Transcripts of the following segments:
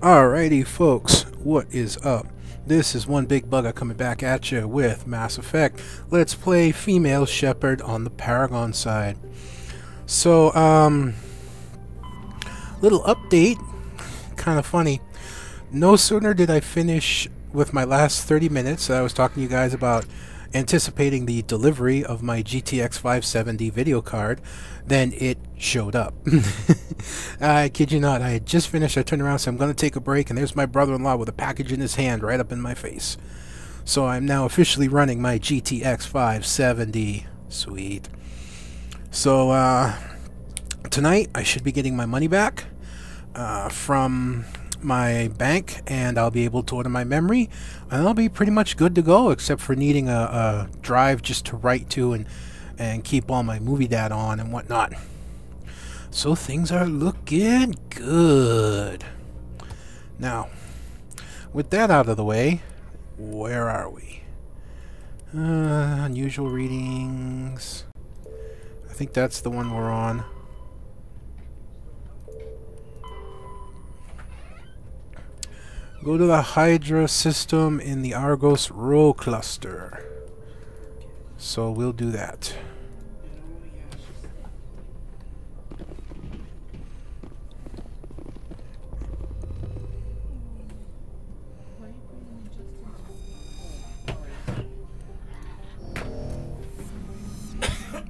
Alrighty folks, what is up? This is One Big Bugger coming back at you with Mass Effect. Let's play Female Shepherd on the Paragon side. So, little update, kind of funny. No sooner did I finish with my last 30 minutes, I was talking to you guys about anticipating the delivery of my GTX 570 video card, then it showed up. I kid you not, I had just finished, I turned around and said I'm going to take a break, and there's my brother-in-law with a package in his hand right up in my face. So I'm now officially running my GTX 570. Sweet. So tonight I should be getting my money back from my bank, and I'll be able to order my memory, and I'll be pretty much good to go, except for needing a drive just to write to and keep all my movie data on and whatnot. So things are looking good. Now, with that out of the way, where are we? Unusual readings. I think that's the one we're on. Go to the Hydra system in the Argos Row cluster. So we'll do that.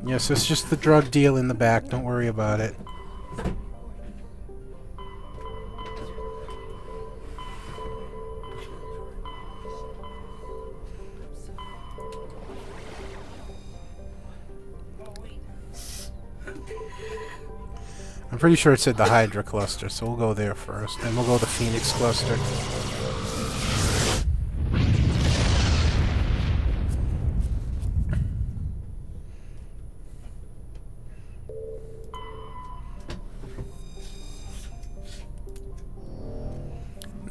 Yes, it's just the drug deal in the back. Don't worry about it. I'm pretty sure it said the Hydra cluster, so we'll go there first. Then we'll go to the Phoenix cluster.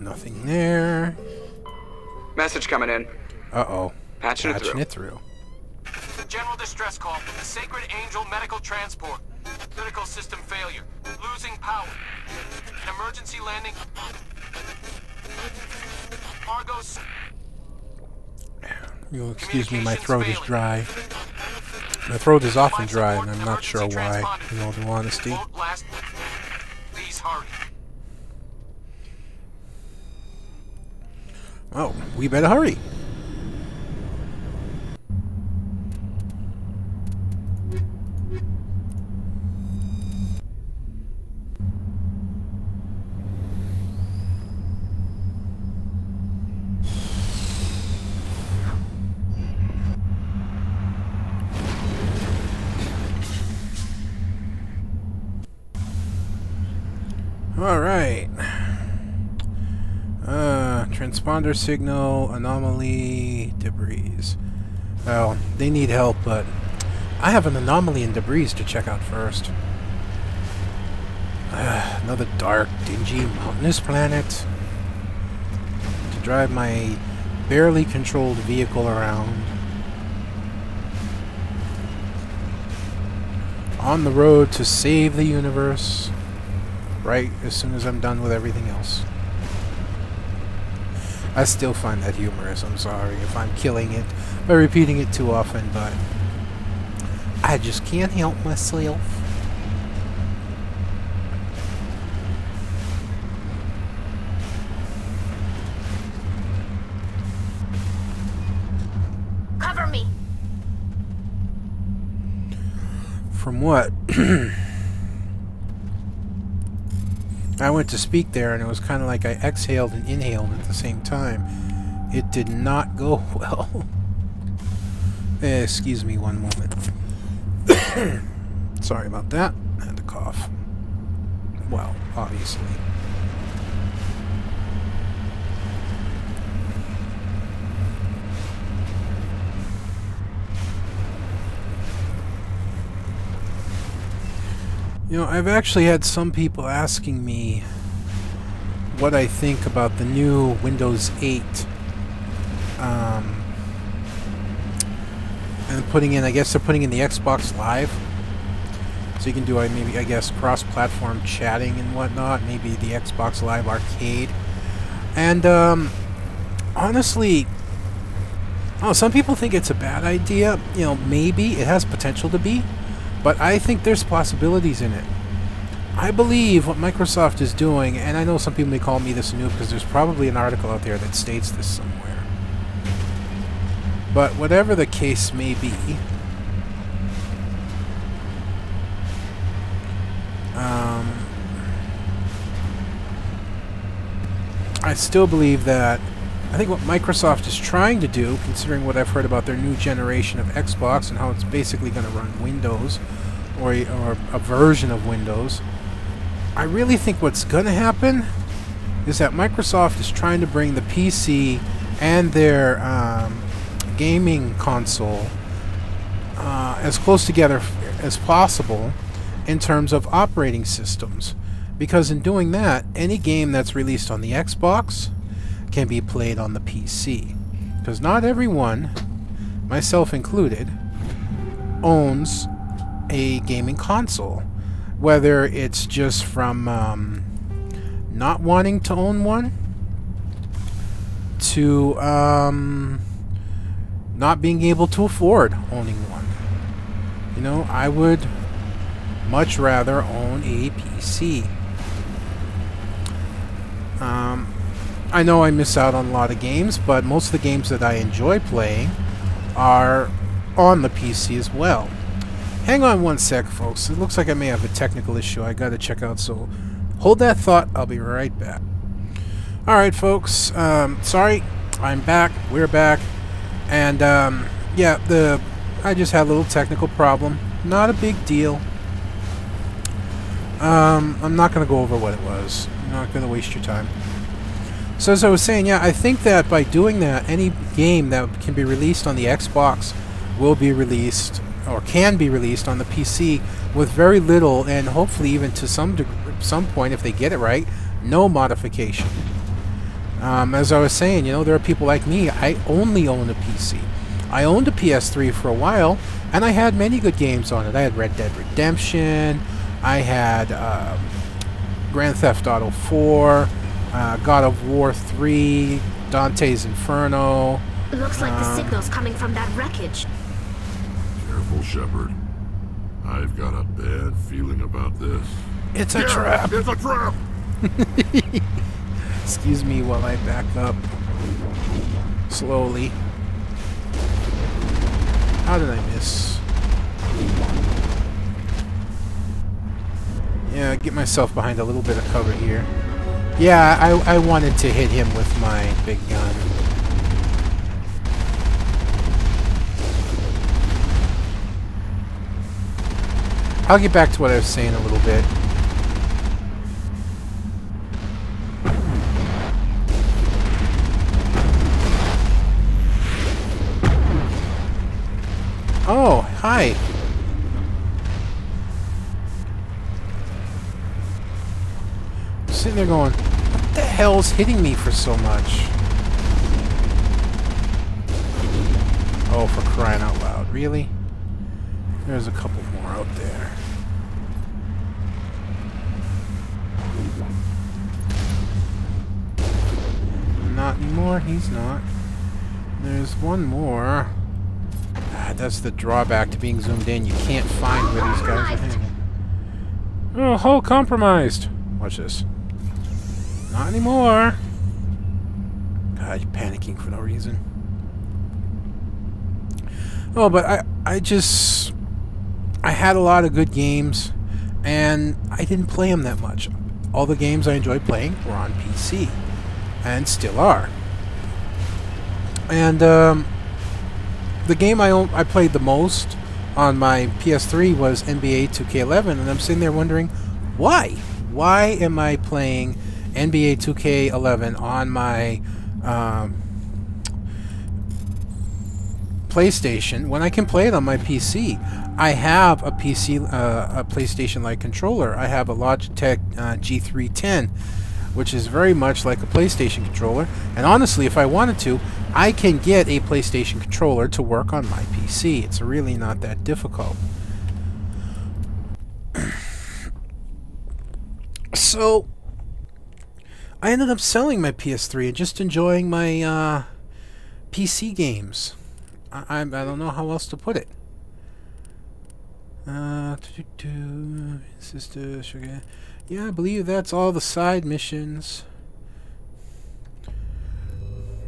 Nothing there. Message coming in. Uh-oh. Patching it through. General distress call from the Sacred Angel Medical Transport. Critical system failure. Losing power. An emergency landing. Argos. You'll excuse me, my throat is dry. My throat is often dry, and I'm not sure why, in all due honesty. Please hurry. Oh, we better hurry. Alright. Transponder signal, anomaly, debris. Well, they need help, but I have an anomaly in debris to check out first. Another dark, dingy, mountainous planet to drive my barely controlled vehicle around. On the road to save the universe. Right as soon as I'm done with everything else. I still find that humorous. I'm sorry if I'm killing it by repeating it too often, but I just can't help myself. Cover me. From what? I went to speak there, and it was kind of like I exhaled and inhaled at the same time. It did not go well. Excuse me one moment. Sorry about that. I had to cough. Well, obviously. You know, I've actually had some people asking me what I think about the new Windows 8 and putting in, I guess they're putting in the Xbox Live. So you can do, maybe, I guess, cross-platform chatting and whatnot. Maybe the Xbox Live Arcade. And honestly, oh, some people think it's a bad idea. You know, maybe it has potential to be, but I think there's possibilities in it. I believe what Microsoft is doing, and I know some people may call me this a noob because there's probably an article out there that states this somewhere. But whatever the case may be, I still believe that I think what Microsoft is trying to do, considering what I've heard about their new generation of Xbox and how it's basically going to run Windows or a version of Windows, I really think what's going to happen is that Microsoft is trying to bring the PC and their gaming console as close together as possible in terms of operating systems. Because in doing that, any game that's released on the Xbox can be played on the PC. Because not everyone, myself included, owns a gaming console. Whether it's just from not wanting to own one to not being able to afford owning one. You know, I would much rather own a PC. I know I miss out on a lot of games, but most of the games that I enjoy playing are on the PC as well. Hang on one sec, folks. It looks like I may have a technical issue I gotta check out, so hold that thought. I'll be right back. Alright, folks. Sorry. I'm back. We're back. And, yeah, I just had a little technical problem. Not a big deal. I'm not gonna go over what it was. I'm not gonna waste your time. So as I was saying, yeah, I think that by doing that, any game that can be released on the Xbox will be released, or can be released on the PC with very little, and hopefully even to some point, if they get it right, no modification. As I was saying, you know, there are people like me. I only own a PC. I owned a PS3 for a while, and I had many good games on it. I had Red Dead Redemption, I had Grand Theft Auto 4, God of War 3, Dante's Inferno. Looks like the signal's coming from that wreckage. Careful, Shepard. I've got a bad feeling about this. It's a trap. It's a trap! Excuse me while I back up slowly. How did I miss? Yeah, get myself behind a little bit of cover here. Yeah, I wanted to hit him with my big gun. I'll get back to what I was saying a little bit. Oh, hi. I'm sitting there going, what the hell's hitting me for so much? Oh, for crying out loud. Really? There's a couple more out there. Not anymore, he's not. There's one more. That's the drawback to being zoomed in. You can't find where these guys are hanging. Oh, hull compromised. Watch this. Not anymore. God, you're panicking for no reason. Oh, but I had a lot of good games, and I didn't play them that much. All the games I enjoyed playing were on PC, and still are. And the game I played the most on my PS3 was NBA 2K11, and I'm sitting there wondering, why? Why am I playing NBA 2K11 on my PlayStation when I can play it on my PC? I have a PC, a PlayStation-like controller. I have a Logitech G310, which is very much like a PlayStation controller. And honestly, if I wanted to, I can get a PlayStation controller to work on my PC. It's really not that difficult. So, I ended up selling my PS3 and just enjoying my PC games. I don't know how else to put it. Sister Sugar. Yeah, I believe that's all the side missions.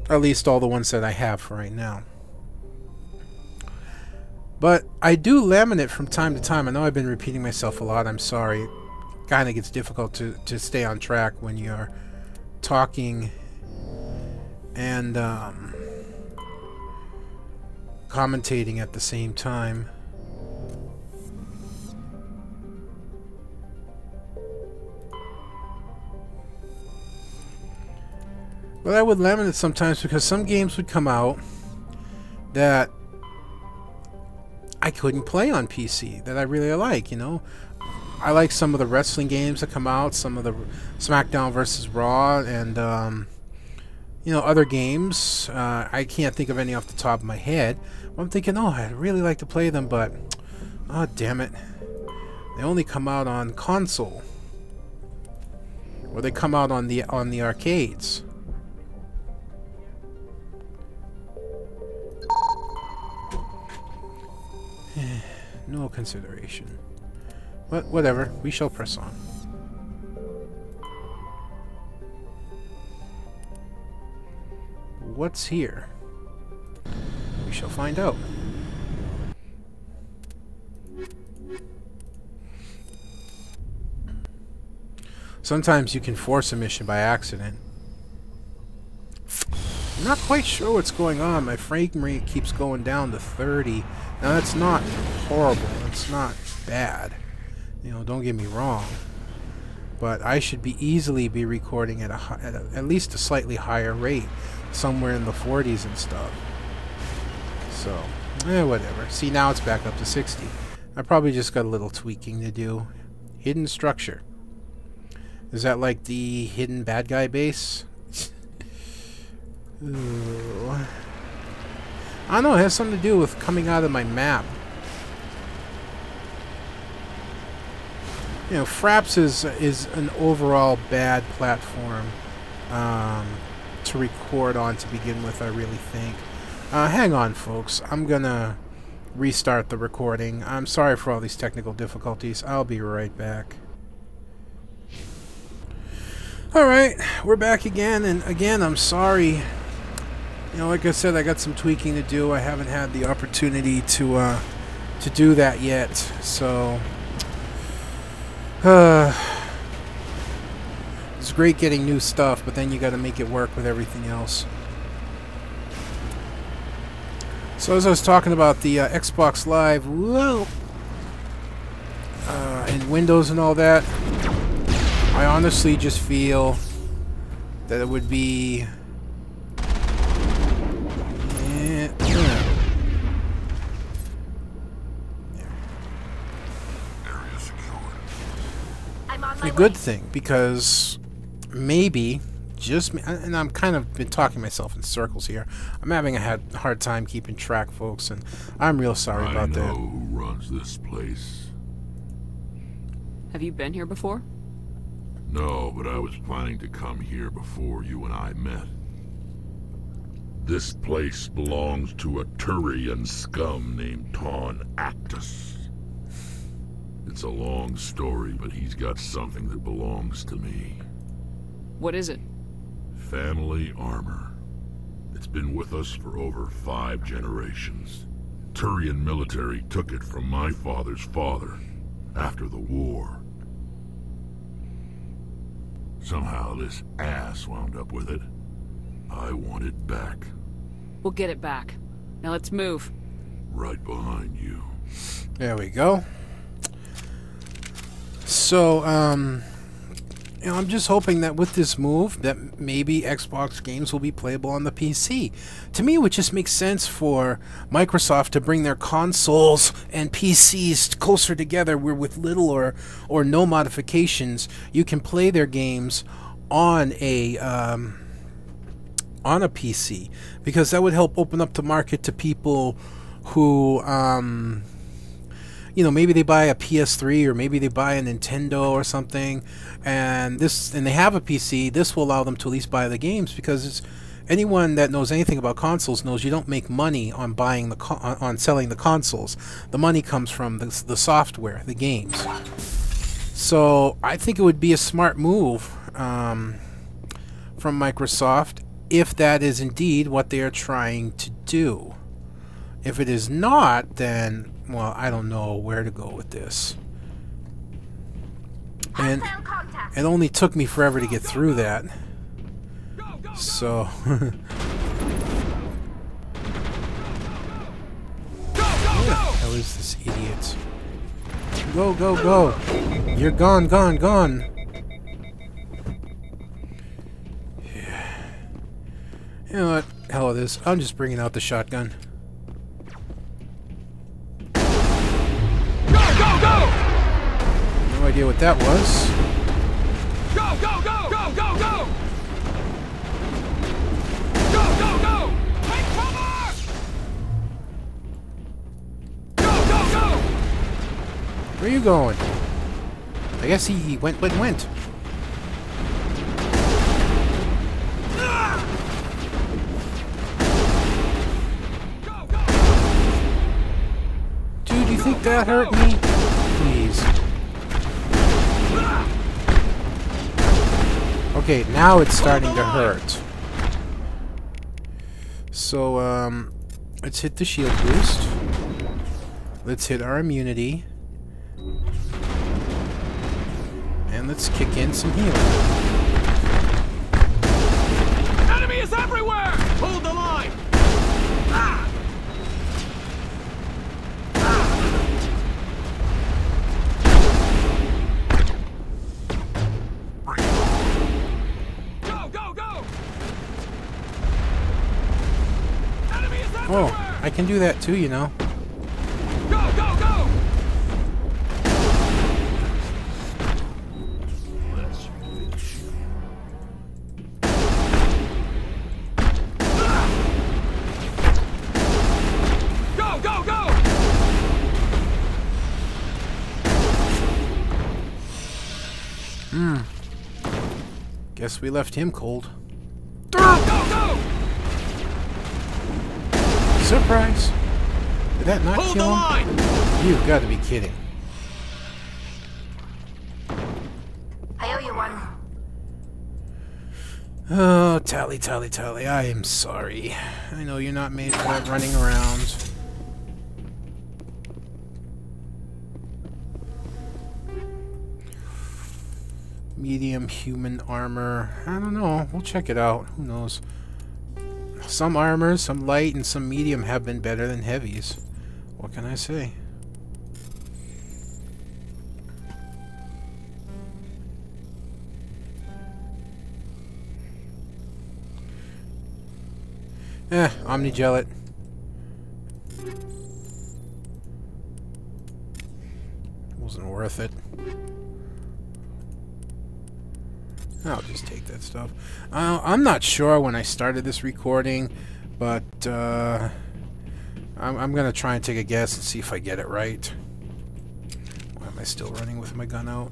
At least all the ones that I have for right now. But I do laminate from time to time. I know I've been repeating myself a lot. I'm sorry. It kind of gets difficult to stay on track when you're talking and commentating at the same time. But I would laminate sometimes because some games would come out that I couldn't play on PC that I really like, you know. I like some of the wrestling games that come out, some of the SmackDown versus Raw, and you know, other games. I can't think of any off the top of my head. I'm thinking, oh, I'd really like to play them, but oh, damn it, they only come out on console, or they come out on the arcades. No consideration. But whatever, we shall press on. What's here? We shall find out. Sometimes you can force a mission by accident. I'm not quite sure what's going on. My frame rate keeps going down to 30. Now that's not horrible. It's not bad. You know, don't get me wrong. But I should easily be recording at at least a slightly higher rate, somewhere in the 40s and stuff. So, whatever. See, now it's back up to 60. I probably just got a little tweaking to do. Hidden structure. Is that like the hidden bad guy base? Ooh. I don't know, it has something to do with coming out of my map. You know, Fraps is an overall bad platform to record on to begin with, I really think. Hang on, folks. I'm gonna restart the recording. I'm sorry for all these technical difficulties. I'll be right back. Alright, we're back again, and again, I'm sorry. You know, like I said, I got some tweaking to do. I haven't had the opportunity to do that yet, so it's great getting new stuff, but then you got to make it work with everything else. So as I was talking about the Xbox Live, whoa, and Windows and all that, I honestly just feel that it would be a good thing, because maybe, just me, and I'm kind of been talking myself in circles here. I'm having a hard time keeping track, folks, and I'm real sorry about that. I know who runs this place. Have you been here before? No, but I was planning to come here before you and I met. This place belongs to a Turian scum named Ton Actus. It's a long story, but he's got something that belongs to me. What is it? Family armor. It's been with us for over 5 generations. Turian military took it from my father's father after the war. Somehow this ass wound up with it. I want it back. We'll get it back. Now let's move. Right behind you. There we go. So, you know, I'm just hoping that with this move, that maybe Xbox games will be playable on the PC. To me, it would just make sense for Microsoft to bring their consoles and PCs closer together, where with little or no modifications, you can play their games on a PC, because that would help open up the market to people who, you know, maybe they buy a PS3 or maybe they buy a Nintendo or something, and they have a PC. This will allow them to at least buy the games, because it's, anyone that knows anything about consoles knows you don't make money on buying on selling the consoles. The money comes from the software, the games. So I think it would be a smart move from Microsoft if that is indeed what they are trying to do. If it is not, then, well, I don't know where to go with this. And it only took me forever to get through that. So... Where the hell is this idiot? Go, go, go! You're gone, gone, gone! Yeah. You know what? Hell with this. I'm just bringing out the shotgun. Go, go, go! No idea what that was. Go, go, go! Go, go, go! Go, go, go! Take cover! Go, go, go! Where are you going? I guess he went. Dude, do you think that hurt me? Please. Okay, now it's starting to hurt. So, let's hit the shield boost. Let's hit our immunity. And let's kick in some healing. Enemy is everywhere! Hold the line! Ah! Go, go, go! Enemy is everywhere! Oh, I can do that too, you know. Go, go, go! Go, go, go! Guess we left him cold. Go, go, go! Surprise! Did that not Hold the kill him? line! You've got to be kidding. I owe you one. Oh, Tally, Tally, Tally, I am sorry. I know you're not made for that running around. Medium human armor. I don't know. We'll check it out. Who knows? Some armors, some light, and some medium have been better than heavies. What can I say? Omnigel it. Wasn't worth it. I'll just take that stuff. I'm not sure when I started this recording, but I'm gonna try and take a guess and see if I get it right. Why am I still running with my gun out?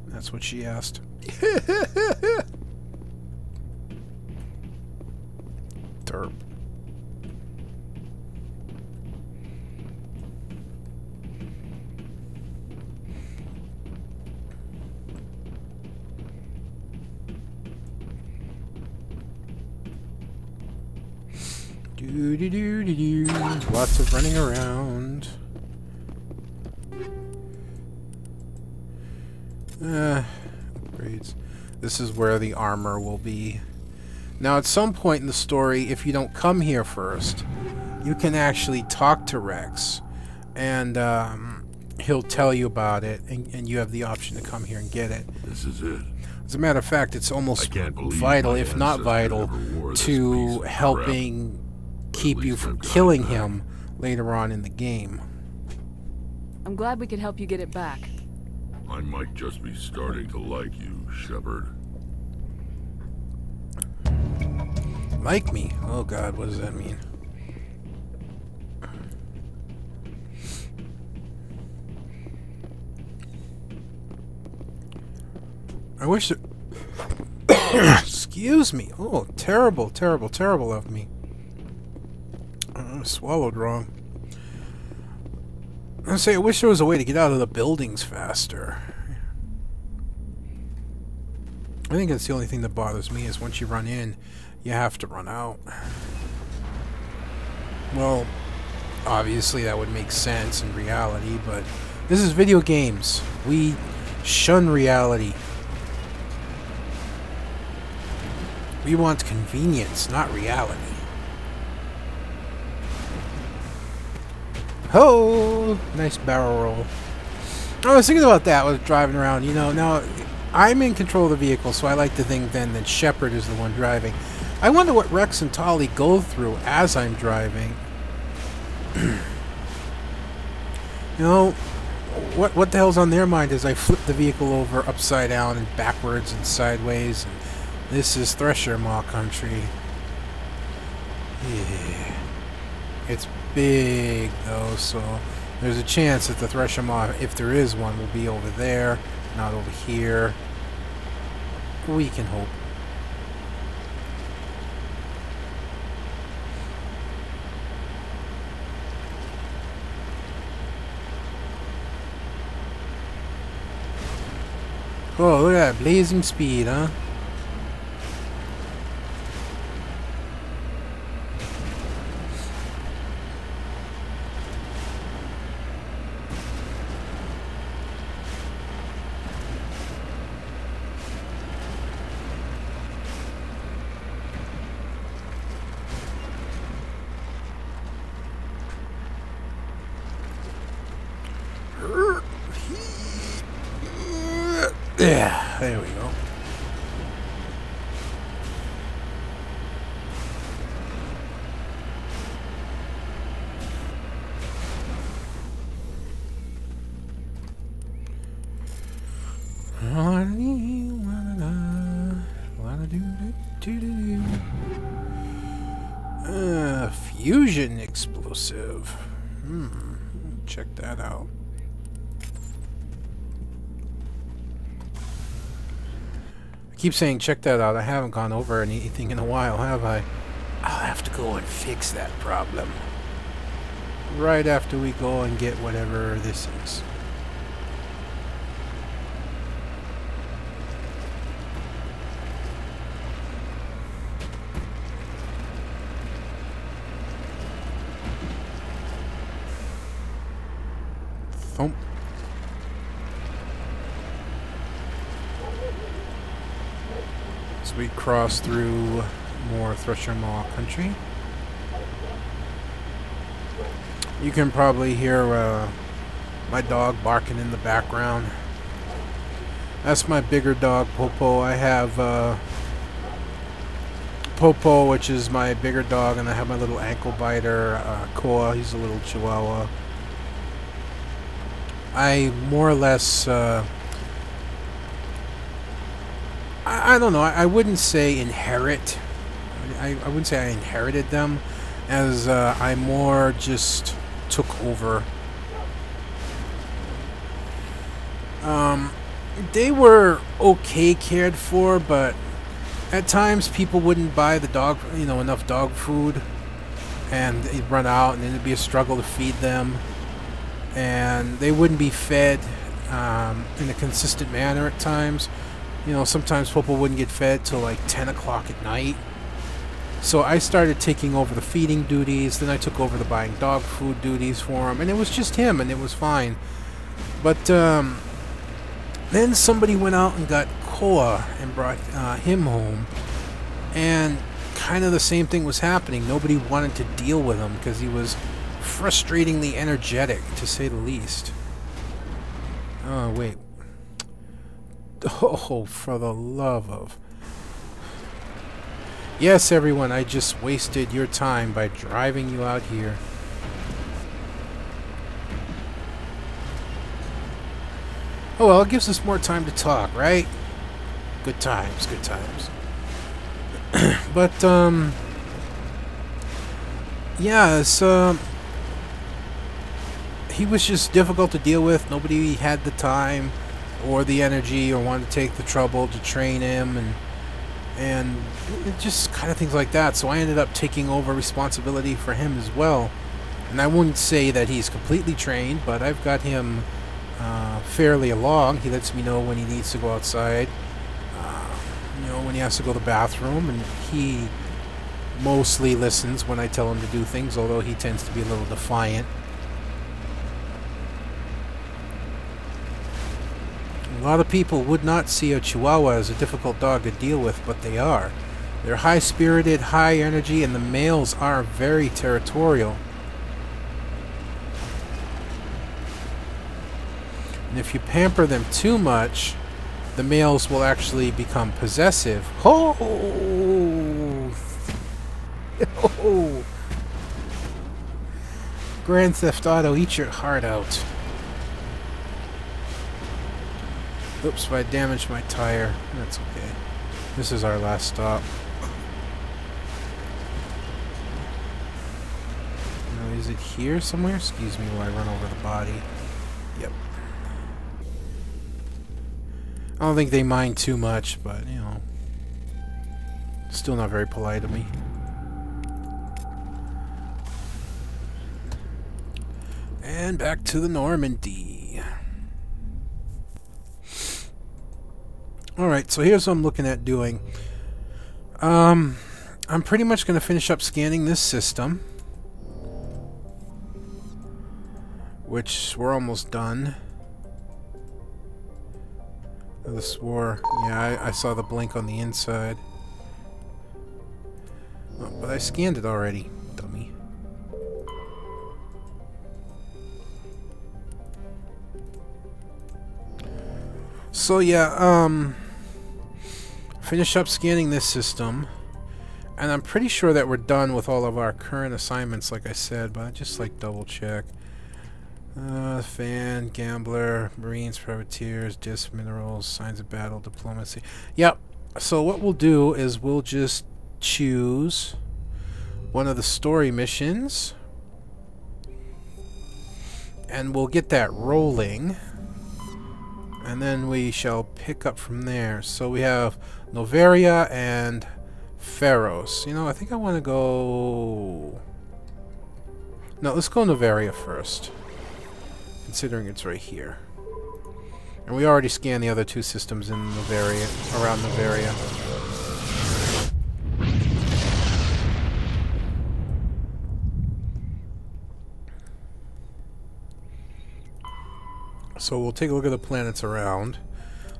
That's what she asked. Derp. Do-do-do-do-do. Lots of running around. Upgrades. This is where the armor will be. Now, at some point in the story, if you don't come here first, you can actually talk to Rex, and he'll tell you about it, and you have the option to come here and get it. This is it. As a matter of fact, it's almost I can't believe vital, my if not ancestor vital, ever wore this piece to of helping keep you least from I've got it killing back. him later on in the game. I'm glad we could help you get it back. I might just be starting to like you, Shepard. Like me? Oh god, what does that mean? I wish it... Excuse me. Oh, terrible, terrible, terrible of me. I swallowed wrong. I wish there was a way to get out of the buildings faster. I think that's the only thing that bothers me, is once you run in, you have to run out. Well, obviously that would make sense in reality, but this is video games. We shun reality. We want convenience, not reality. Oh, nice barrel roll. I was thinking about that. I was driving around. You know, now I'm in control of the vehicle, so I like to think then that Shepard is the one driving. I wonder what Rex and Tali go through as I'm driving. You know, what the hell's on their mind as I flip the vehicle over upside down and backwards and sideways. And this is Thresher Maw country. Yeah. It's big though, so there's a chance that the Thresher Maw, if there is one, will be over there, not over here. We can hope. Oh, look at that blazing speed, huh? Yeah, there we go. Fusion explosive. Check that out. I keep saying check that out. I haven't gone over anything in a while, have I? I'll have to go and fix that problem. Right after we go and get whatever this is. Thump. So we cross through more Thresher Maw country. You can probably hear my dog barking in the background. That's my bigger dog, Popo. I have Popo, which is my bigger dog, and I have my little ankle biter, Koa. He's a little Chihuahua. I more or less, I don't know, I wouldn't say inherit. I wouldn't say I inherited them, as I more just took over. They were okay cared for, but at times people wouldn't buy the dog, you know, enough dog food, and they'd run out, and then it'd be a struggle to feed them. And they wouldn't be fed in a consistent manner at times. You know, sometimes Popo wouldn't get fed till like 10 o'clock at night. So I started taking over the feeding duties. Then I took over the buying dog food duties for him. And it was just him, and it was fine. But then somebody went out and got Koa and brought him home. And kind of the same thing was happening. Nobody wanted to deal with him because he was frustratingly energetic, to say the least. Oh, wait. Oh, for the love of... Yes, everyone, I just wasted your time by driving you out here. Oh, well, it gives us more time to talk, right? Good times, good times. But, yeah, it's, he was just difficult to deal with. Nobody had the time. or the energy or wanted to take the trouble to train him, and just kind of things like that. So I ended up taking over responsibility for him as well. And I wouldn't say that he's completely trained, but I've got him fairly along. He lets me know when he needs to go outside, when he has to go to the bathroom, and he mostly listens when I tell him to do things, although he tends to be a little defiant. A lot of people would not see a Chihuahua as a difficult dog to deal with, but they are. They're high-spirited, high energy, and the males are very territorial. And if you pamper them too much, the males will actually become possessive. Oh! Oh! Grand Theft Auto, eat your heart out. Oops, I damaged my tire. That's okay. This is our last stop. Now, is it here somewhere? Excuse me while I run over the body. Yep. I don't think they mind too much, but, still not very polite of me. And back to the Normandy. Alright, so here's what I'm looking at doing. I'm pretty much going to finish up scanning this system, which we're almost done. I swore, yeah, I saw the blink on the inside. Oh, but I scanned it already, dummy. So yeah, finish up scanning this system, and I'm pretty sure that we're done with all of our current assignments, like I said, but I just like double check. Fan, Gambler, Marines, Privateers, Disc, Minerals, Signs of Battle, Diplomacy. Yep, so what we'll do is we'll just choose one of the story missions, and we'll get that rolling. And then we shall pick up from there. So we have Noveria and Pharos. I think I want to go... No, let's go Noveria first, considering it's right here. And we already scanned the other two systems in Noveria, around Noveria. So we'll take a look at the planets around,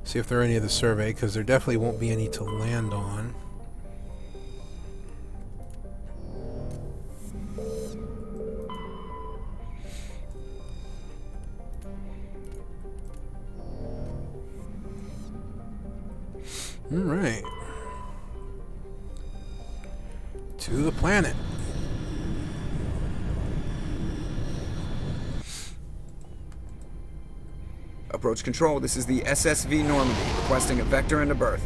see if there are any of the survey, because there definitely won't be any to land on. Alright. To the planet. Approach control, this is the SSV Normandy, requesting a vector and a berth.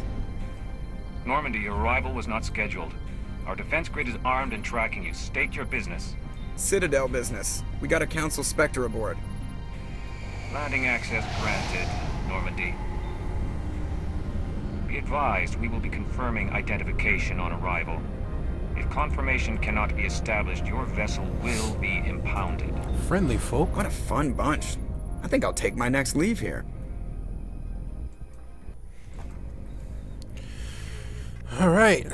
Normandy, your arrival was not scheduled. Our defense grid is armed and tracking you. State your business. Citadel business. We got a Council Spectre aboard. Landing access granted, Normandy. Be advised, we will be confirming identification on arrival. If confirmation cannot be established, your vessel will be impounded. Friendly folk. What a fun bunch. I think I'll take my next leave here. Alright.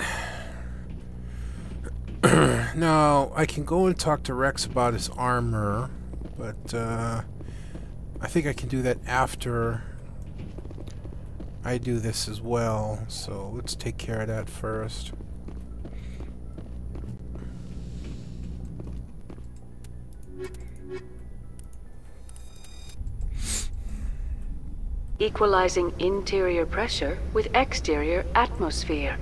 Now, I can go and talk to Rex about his armor, but I think I can do that after I do this as well. So let's take care of that first. Equalizing interior pressure with exterior atmosphere.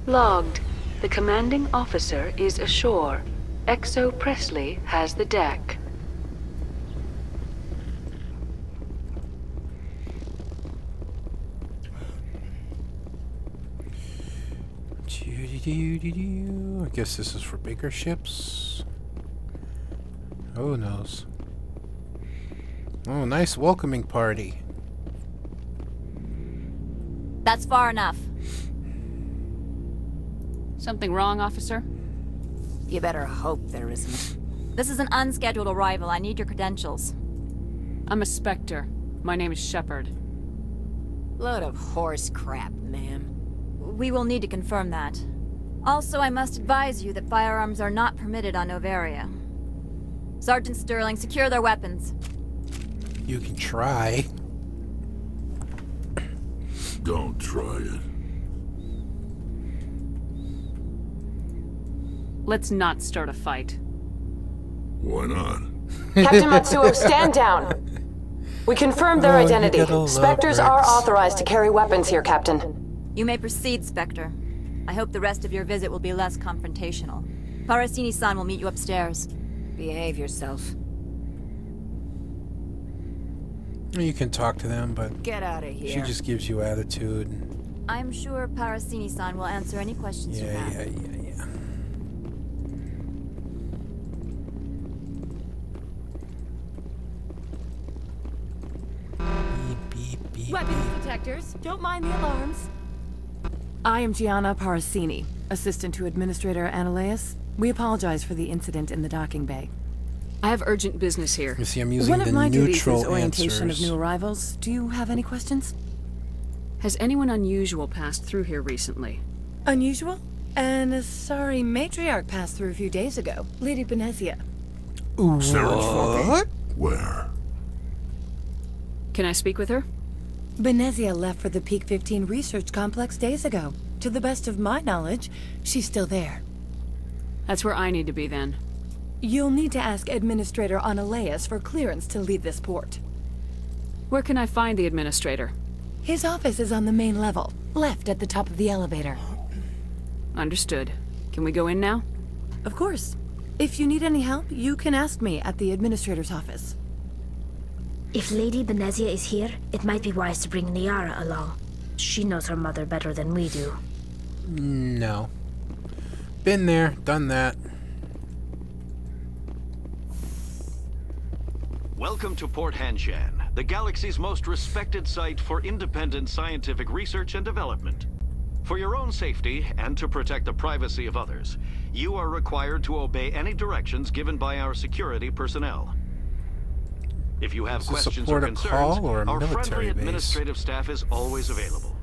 Logged. The commanding officer is ashore. Exo Presley has the deck. I guess this is for bigger ships. Who knows? Oh, nice welcoming party. That's far enough. Something wrong, officer? You better hope there isn't. This is an unscheduled arrival. I need your credentials. I'm a Spectre. My name is Shepard. Load of horse crap, ma'am. We will need to confirm that. Also, I must advise you that firearms are not permitted on Novaria. Sergeant Sterling, secure their weapons. You can try. Don't try it. Let's not start a fight. Why not? Captain Matsuo, stand down! We confirmed their identity. Spectres are authorized to carry weapons here, Captain. You may proceed, Spectre. I hope the rest of your visit will be less confrontational. Parasini-san will meet you upstairs. Behave yourself. You can talk to them, but Get out of here. she just gives you attitude. I'm sure Parasini-san will answer any questions you have. Yeah. Beep, beep, Weapons detectors, don't mind the alarms. I am Gianna Parasini, assistant to Administrator Analeas. We apologize for the incident in the docking bay. I have urgent business here. You see, I'm using One the of my duties neutral is orientation answers. of new arrivals. Do you have any questions? Has anyone unusual passed through here recently? Unusual? And a sorry matriarch passed through a few days ago. Lady Benezia. Ooh, Sarasvati? what? Where? Can I speak with her? Benezia left for the Peak 15 research complex days ago. To the best of my knowledge, she's still there. That's where I need to be then. You'll need to ask Administrator Analeas for clearance to leave this port. Where can I find the administrator? His office is on the main level, left at the top of the elevator. Understood. Can we go in now? Of course. If you need any help, you can ask me at the Administrator's office. If Lady Benezia is here, it might be wise to bring Niara along. She knows her mother better than we do. No. Been there, done that. Welcome to Port Hanshan, the galaxy's most respected site for independent scientific research and development. For your own safety and to protect the privacy of others, you are required to obey any directions given by our security personnel. If you have Does this questions support or a concerns, call or a our military friendly base? administrative staff is always available.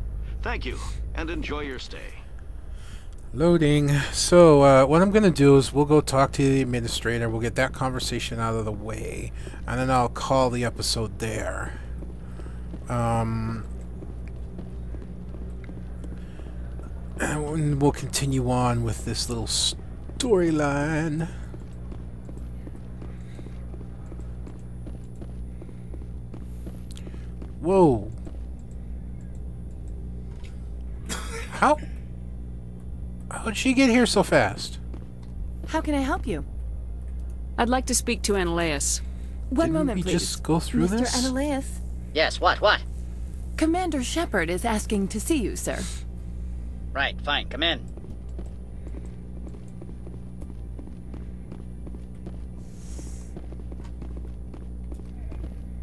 Thank you, and enjoy your stay. Loading. So, what I'm going to do is we'll go talk to the administrator. We'll get that conversation out of the way. And then I'll call the episode there. And we'll continue on with this little storyline. Whoa. How'd she get here so fast? How can I help you? I'd like to speak to Analeas. One moment, we please. just go through Mr. this? Analeas. Yes, what? Commander Shepard is asking to see you, sir. Right, fine, come in.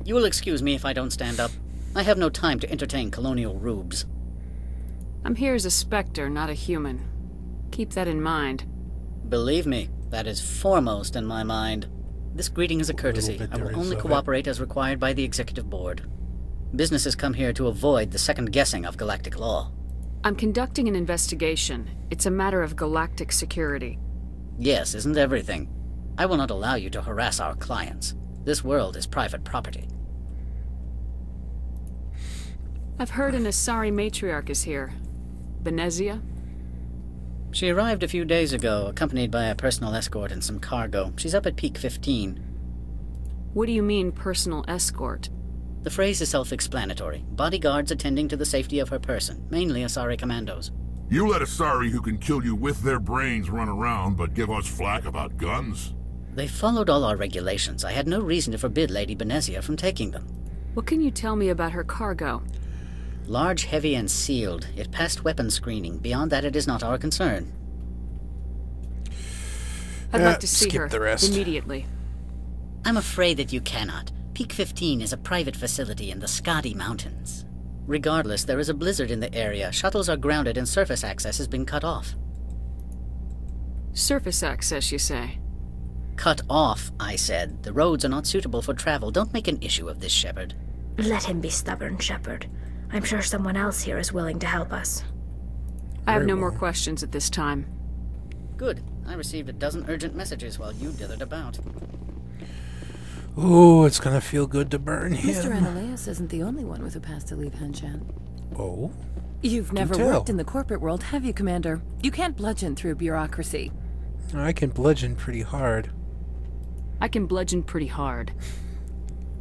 You will excuse me if I don't stand up. I have no time to entertain colonial rubes. I'm here as a Spectre, not a human. Keep that in mind. Believe me, that is foremost in my mind. This greeting is a courtesy. I will only cooperate as required by the Executive Board. Businesses come here to avoid the second guessing of galactic law. I'm conducting an investigation. It's a matter of galactic security. Yes, isn't everything? I will not allow you to harass our clients. This world is private property. I've heard an Asari matriarch is here. Benezia? She arrived a few days ago, accompanied by a personal escort and some cargo. She's up at Peak 15. What do you mean, personal escort? The phrase is self-explanatory. Bodyguards attending to the safety of her person, mainly Asari commandos. You let Asari who can kill you with their brains run around, but give us flack about guns? They followed all our regulations. I had no reason to forbid Lady Benezia from taking them. What can you tell me about her cargo? Large, heavy, and sealed. It passed weapons screening. Beyond that, it is not our concern. I'd like to see her the rest. immediately. I'm afraid that you cannot. Peak 15 is a private facility in the Skadi Mountains. Regardless, there is a blizzard in the area. Shuttles are grounded and surface access has been cut off. Surface access, you say? Cut off, I said. The roads are not suitable for travel. Don't make an issue of this, Shepard. Let him be stubborn, Shepard. I'm sure someone else here is willing to help us. I have no more questions at this time. Good. I received a dozen urgent messages while you dithered about. Ooh, it's gonna feel good to burn him. Mr. Analaeus isn't the only one with a past to leave Henshan. Oh? You've never worked in the corporate world, have you, Commander? You can't bludgeon through bureaucracy. I can bludgeon pretty hard. I can bludgeon pretty hard.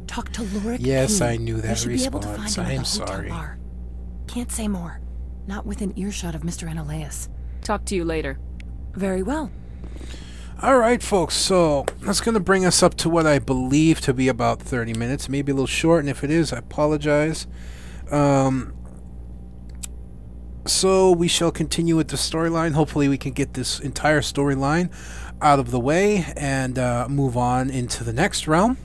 Talk to Lorik. Yes, King. I knew that You should be able to find response. him at I'm the hotel sorry. bar. Can't say more. Not within earshot of Mr. Analaeus. Talk to you later. Very well. Alright, folks, so that's going to bring us up to what I believe to be about 30 minutes. Maybe a little short, and if it is, I apologize. So we shall continue with the storyline. Hopefully we can get this entire storyline out of the way and move on into the next realm.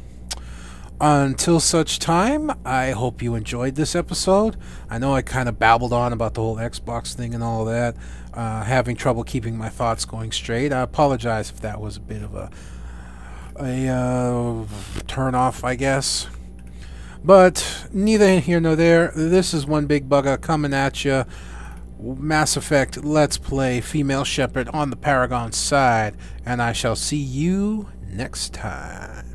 Until such time, I hope you enjoyed this episode. I know I kind of babbled on about the whole Xbox thing and all that. Having trouble keeping my thoughts going straight. I apologize if that was a bit of a turn off, I guess. But neither here nor there. This is one big bugger coming at you. Mass Effect Let's Play Female Shepard on the Paragon side. And I shall see you next time.